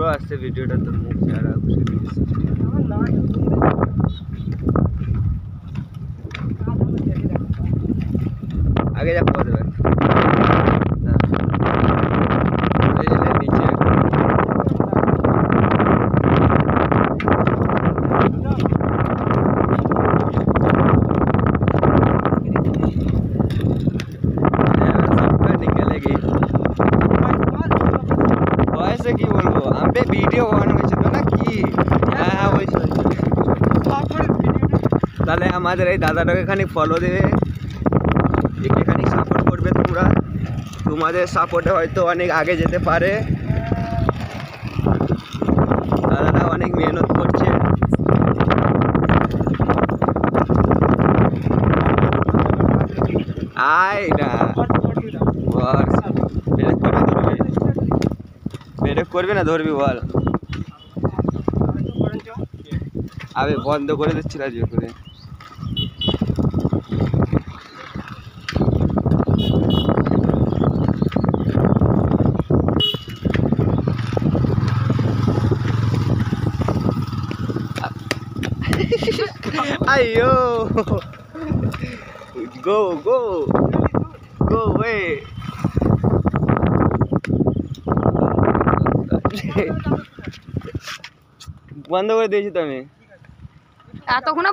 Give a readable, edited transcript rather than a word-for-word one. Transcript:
আসছে ভিডিওটা তোর মুখ ছাড়া আগে যা পাওয়া যাবে নিচে वैसे की बोलबो हम पे वीडियो ऑन হয়েছে তো নাকি হ্যাঁ হয়েছে তাহলে আমাদের এই দাদাটাকে খানি ফলো দেবে একে খানি সাপোর্ট করবে তোমরা তোমাদের সাপোর্টে হয়তো অনেক আগে যেতে পারে দাদাটা অনেক মেহনত করছে আয় না ব্রেক করবে না ধরবি বল আবে বন্ধ করে দিচ্ছি রাজি করে আইয়ো গো গো গো ওয়ে বন্ধ করে দিয়েছি তো আমি এতক্ষণ